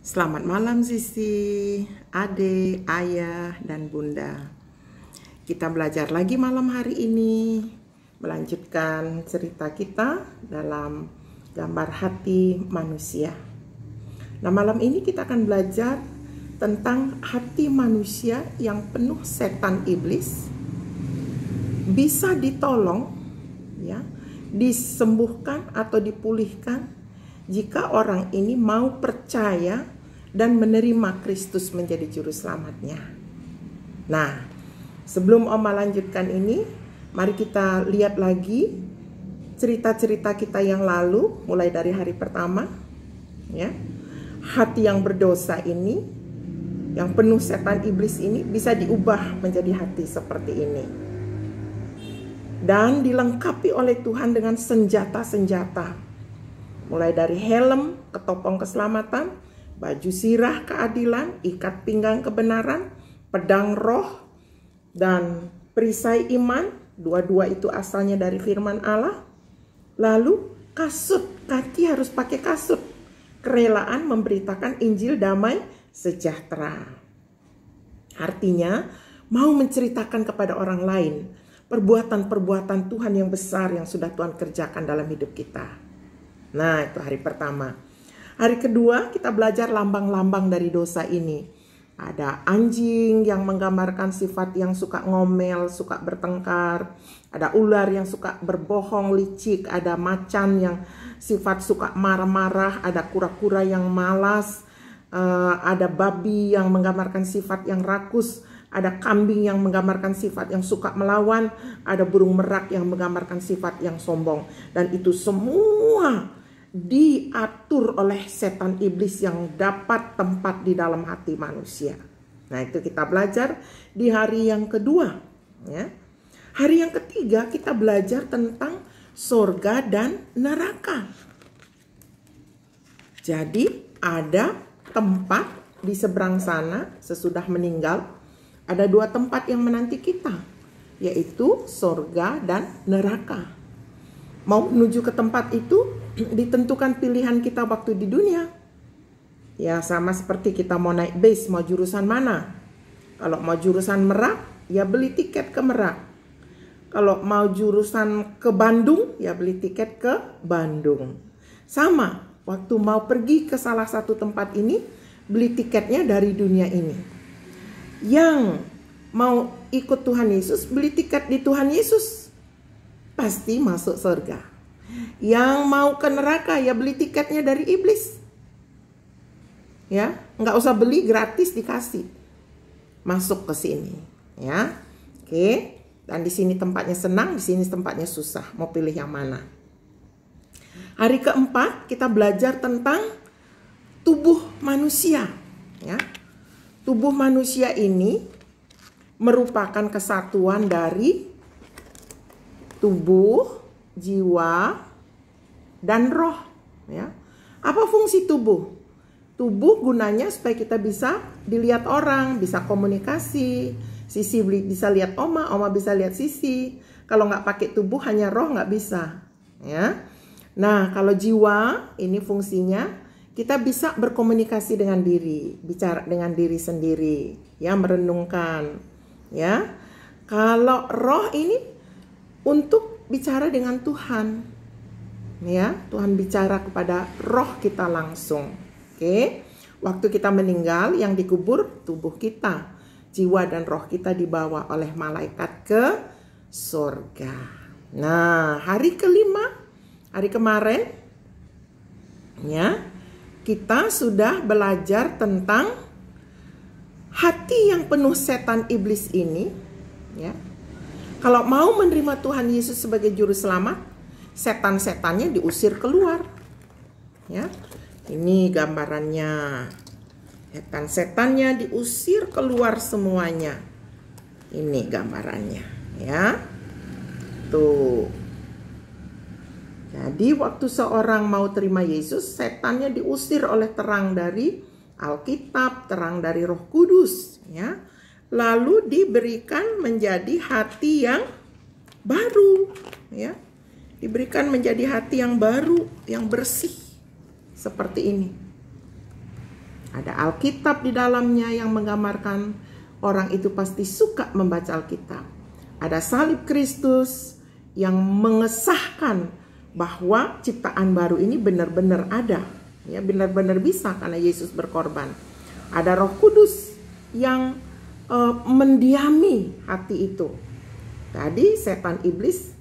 Selamat malam Sisi, Ade, Ayah, dan Bunda. Kita belajar lagi malam hari ini, melanjutkan cerita kita dalam gambar hati manusia. Nah, malam ini kita akan belajar tentang hati manusia yang penuh setan iblis, bisa ditolong, ya, disembuhkan atau dipulihkan jika orang ini mau percaya dan menerima Kristus menjadi juru selamatnya. Nah, sebelum Oma lanjutkan ini, mari kita lihat lagi cerita-cerita kita yang lalu, mulai dari hari pertama, ya. Hati yang berdosa ini, yang penuh setan iblis ini, bisa diubah menjadi hati seperti ini. Dan dilengkapi oleh Tuhan dengan senjata-senjata. Mulai dari helm, ketopong keselamatan, baju sirah keadilan, ikat pinggang kebenaran, pedang roh, dan perisai iman. Dua-dua itu asalnya dari firman Allah. Lalu kasut, kaki harus pakai kasut. Kerelaan memberitakan Injil damai sejahtera. Artinya mau menceritakan kepada orang lain perbuatan-perbuatan Tuhan yang besar yang sudah Tuhan kerjakan dalam hidup kita. Nah, itu hari pertama. Hari kedua kita belajar lambang-lambang dari dosa ini. Ada anjing yang menggambarkan sifat yang suka ngomel, suka bertengkar. Ada ular yang suka berbohong, licik. Ada macan yang sifat suka marah-marah. Ada kura-kura yang malas. Ada babi yang menggambarkan sifat yang rakus. Ada kambing yang menggambarkan sifat yang suka melawan. Ada burung merak yang menggambarkan sifat yang sombong. Dan itu semua diatur oleh setan iblis yang dapat tempat di dalam hati manusia. Nah, itu kita belajar di hari yang kedua, ya. Hari yang ketiga kita belajar tentang surga dan neraka. Jadi ada tempat di seberang sana sesudah meninggal, ada dua tempat yang menanti kita, yaitu surga dan neraka. Mau menuju ke tempat itu ditentukan pilihan kita waktu di dunia. Ya, sama seperti kita mau naik bis, mau jurusan mana. Kalau mau jurusan Merak, ya beli tiket ke Merak. Kalau mau jurusan ke Bandung, ya beli tiket ke Bandung. Sama, waktu mau pergi ke salah satu tempat ini, beli tiketnya dari dunia ini. Yang mau ikut Tuhan Yesus, beli tiket di Tuhan Yesus, pasti masuk surga. Yang mau ke neraka, ya beli tiketnya dari iblis. Ya, nggak usah beli, gratis dikasih. Masuk ke sini, ya. Oke. Dan di sini tempatnya senang, di sini tempatnya susah. Mau pilih yang mana? Hari keempat kita belajar tentang tubuh manusia, ya. Tubuh manusia ini merupakan kesatuan dari tubuh, jiwa, dan roh, ya. Apa fungsi tubuh? Tubuh gunanya supaya kita bisa dilihat orang, bisa komunikasi. Sisi bisa lihat Oma bisa lihat Sisi. Kalau nggak pakai tubuh, hanya roh nggak bisa, ya. Nah, kalau jiwa ini fungsinya kita bisa berkomunikasi dengan diri, bicara dengan diri sendiri, ya, merenungkan, ya. Kalau roh ini untuk bicara dengan Tuhan, ya. Tuhan bicara kepada roh kita langsung. Oke. Waktu kita meninggal, yang dikubur tubuh kita, jiwa dan roh kita dibawa oleh malaikat ke surga. Nah, hari kelima, hari kemarin, ya, kita sudah belajar tentang hati yang penuh setan iblis ini, ya. Kalau mau menerima Tuhan Yesus sebagai juru selamat, setan-setannya diusir keluar. Ya. Ini gambarannya. Setan-setannya diusir keluar semuanya. Ini gambarannya, ya. Tuh. Jadi waktu seorang mau terima Yesus, setannya diusir oleh terang dari Alkitab, terang dari Roh Kudus, ya. Lalu diberikan menjadi hati yang baru, ya. Diberikan menjadi hati yang baru, yang bersih, seperti ini. Ada Alkitab di dalamnya yang menggambarkan orang itu pasti suka membaca Alkitab. Ada salib Kristus yang mengesahkan bahwa ciptaan baru ini benar-benar ada, ya, benar-benar bisa karena Yesus berkorban. Ada Roh Kudus yang mendiami hati itu. Tadi setan iblis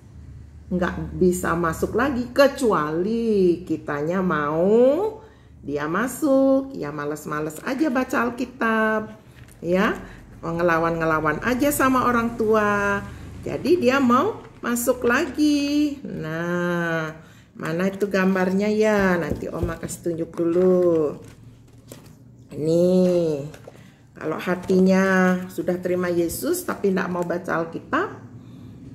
nggak bisa masuk lagi kecuali kitanya mau dia masuk. Ya males-males aja baca Alkitab, ya ngelawan-ngelawan aja sama orang tua. Jadi dia mau masuk lagi. Nah, mana itu gambarnya ya? Nanti Oma kasih tunjuk dulu. Ini kalau hatinya sudah terima Yesus tapi nggak mau baca Alkitab,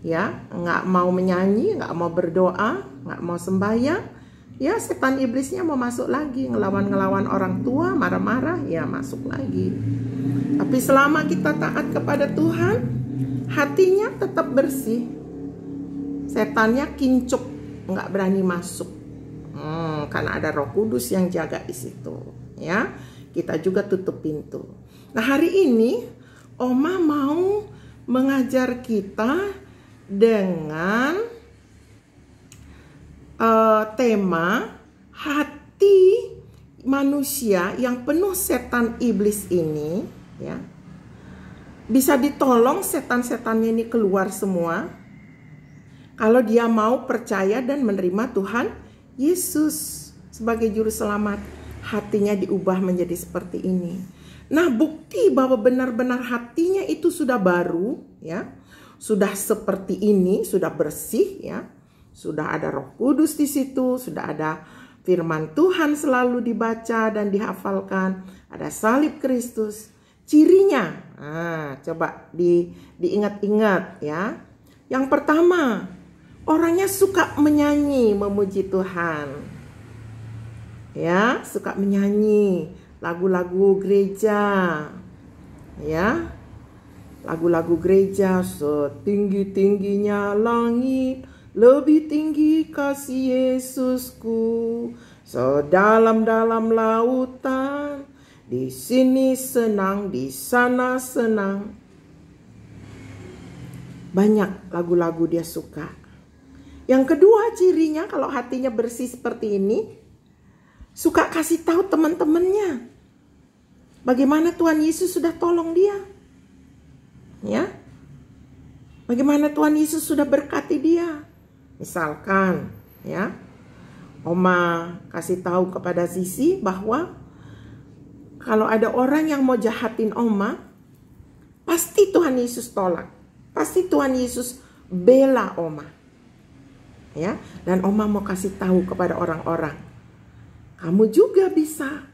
ya, nggak mau menyanyi, nggak mau berdoa, nggak mau sembahyang, ya setan iblisnya mau masuk lagi, ngelawan-ngelawan orang tua, marah-marah, ya masuk lagi. Tapi selama kita taat kepada Tuhan, hatinya tetap bersih, setannya kincuk, nggak berani masuk, karena ada Roh Kudus yang jaga di situ, ya. Kita juga tutup pintu. Nah, hari ini Oma mau mengajar kita dengan tema hati manusia yang penuh setan iblis ini, ya, bisa ditolong setan-setannya ini keluar semua kalau dia mau percaya dan menerima Tuhan Yesus sebagai juru selamat. Hatinya diubah menjadi seperti ini. Nah, bukti bahwa benar-benar hatinya itu sudah baru, ya, sudah seperti ini, sudah bersih, ya, sudah ada Roh Kudus di situ, sudah ada firman Tuhan selalu dibaca dan dihafalkan, ada salib Kristus. Cirinya, coba diingat-ingat, ya. Yang pertama, orangnya suka menyanyi, memuji Tuhan. Ya, suka menyanyi lagu-lagu gereja, ya, lagu-lagu gereja. Setinggi-tingginya langit, lebih tinggi kasih Yesusku, sedalam-dalam lautan, di sini senang, di sana senang. Banyak lagu-lagu dia suka. Yang kedua cirinya kalau hatinya bersih seperti ini, suka kasih tahu teman-temannya bagaimana Tuhan Yesus sudah tolong dia, ya, bagaimana Tuhan Yesus sudah berkati dia. Misalkan, ya, Oma kasih tahu kepada Sisi bahwa kalau ada orang yang mau jahatin Oma, pasti Tuhan Yesus tolak, pasti Tuhan Yesus bela Oma, ya. Dan Oma mau kasih tahu kepada orang-orang, kamu juga bisa.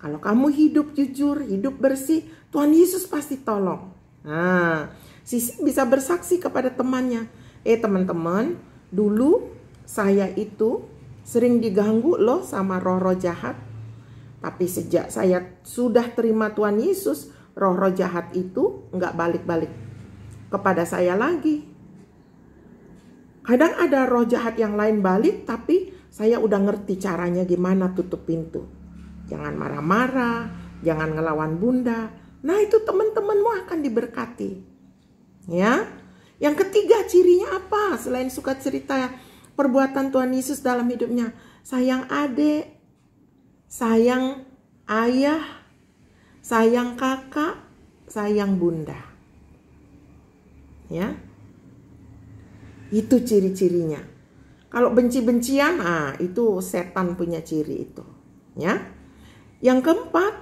Kalau kamu hidup jujur, hidup bersih, Tuhan Yesus pasti tolong. Nah, Sisi bisa bersaksi kepada temannya. Teman-teman, dulu saya itu sering diganggu loh sama roh-roh jahat. Tapi sejak saya sudah terima Tuhan Yesus, roh-roh jahat itu nggak balik-balik kepada saya lagi. Kadang ada roh jahat yang lain balik, tapi saya udah ngerti caranya gimana tutup pintu. Jangan marah-marah, jangan ngelawan bunda. Nah, itu teman-temanmu akan diberkati. Ya. Yang ketiga cirinya apa? Selain suka cerita perbuatan Tuhan Yesus dalam hidupnya. Sayang adik, sayang ayah, sayang kakak, sayang bunda. Ya. Itu ciri-cirinya. Kalau benci-bencian, itu setan punya ciri itu, ya. Yang keempat,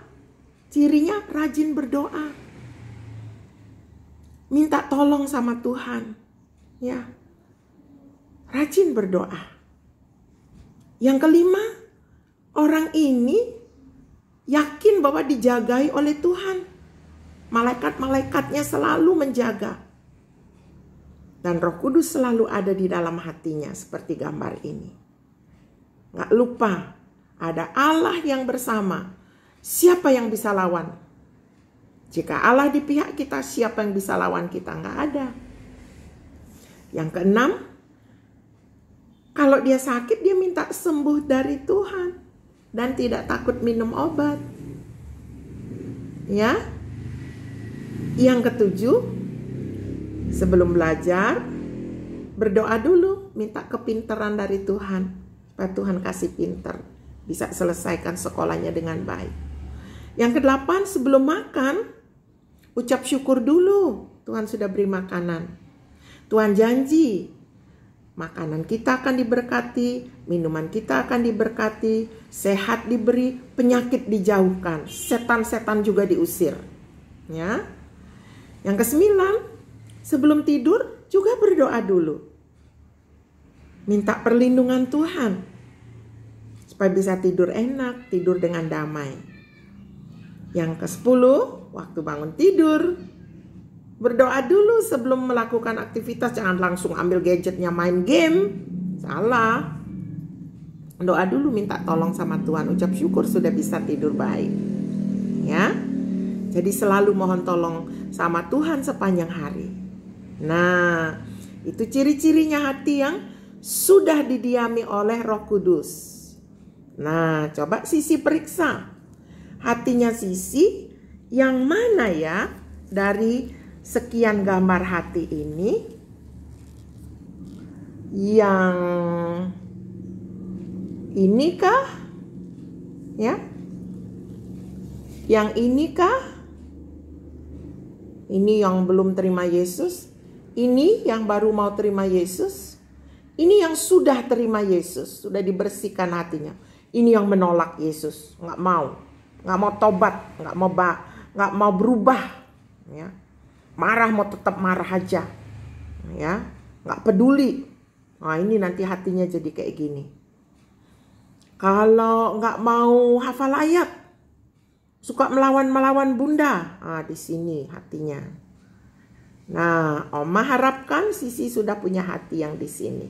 cirinya rajin berdoa, minta tolong sama Tuhan, ya, rajin berdoa. Yang kelima, orang ini yakin bahwa dijagai oleh Tuhan, malaikat-malaikatnya selalu menjaga. Dan Roh Kudus selalu ada di dalam hatinya seperti gambar ini. Nggak lupa ada Allah yang bersama. Siapa yang bisa lawan? Jika Allah di pihak kita, siapa yang bisa lawan kita? Nggak ada. Yang keenam, kalau dia sakit dia minta sembuh dari Tuhan dan tidak takut minum obat. Ya. Yang ketujuh, sebelum belajar, berdoa dulu, minta kepintaran dari Tuhan. Supaya Tuhan kasih pintar, bisa selesaikan sekolahnya dengan baik. Yang kedelapan, sebelum makan, ucap syukur dulu. Tuhan sudah beri makanan. Tuhan janji, makanan kita akan diberkati, minuman kita akan diberkati, sehat diberi, penyakit dijauhkan, setan-setan juga diusir. Ya. Yang kesembilan, sebelum tidur juga berdoa dulu. Minta perlindungan Tuhan supaya bisa tidur enak, tidur dengan damai. Yang kesepuluh, waktu bangun tidur, berdoa dulu sebelum melakukan aktivitas. Jangan langsung ambil gadgetnya main game. Salah. Doa dulu, minta tolong sama Tuhan, ucap syukur sudah bisa tidur baik. Ya. Jadi selalu mohon tolong sama Tuhan sepanjang hari. Nah, itu ciri-cirinya hati yang sudah didiami oleh Roh Kudus. Nah, coba Sisi periksa. Hatinya Sisi yang mana ya dari sekian gambar hati ini? Yang inikah? Ya? Yang inikah? Ini yang belum terima Yesus. Ini yang baru mau terima Yesus. Ini yang sudah terima Yesus. Sudah dibersihkan hatinya. Ini yang menolak Yesus. Nggak mau tobat. Nggak mau berubah. Ya. Marah mau tetap marah aja. Ya. Nggak peduli. Nah, ini nanti hatinya jadi kayak gini. Kalau nggak mau hafal ayat, suka melawan bunda. Di sini hatinya. Nah, Oma harapkan Sisi sudah punya hati yang di sini.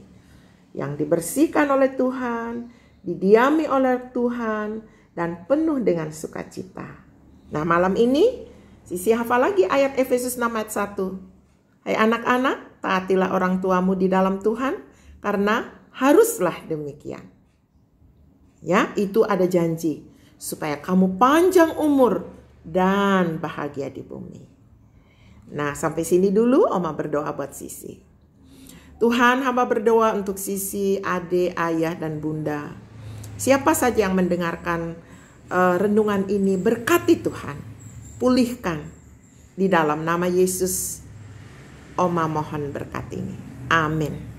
Yang dibersihkan oleh Tuhan, didiami oleh Tuhan, dan penuh dengan sukacita. Nah, malam ini Sisi hafal lagi ayat Efesus 6 ayat 1. Hai anak-anak, taatilah orang tuamu di dalam Tuhan, karena haruslah demikian. Ya, itu ada janji. Supaya kamu panjang umur dan bahagia di bumi. Nah, sampai sini dulu Oma berdoa buat Sisi. Tuhan, hamba berdoa untuk Sisi, adik, ayah, dan bunda. Siapa saja yang mendengarkan renungan ini, berkati Tuhan. Pulihkan. Di dalam nama Yesus, Oma mohon berkat ini. Amin.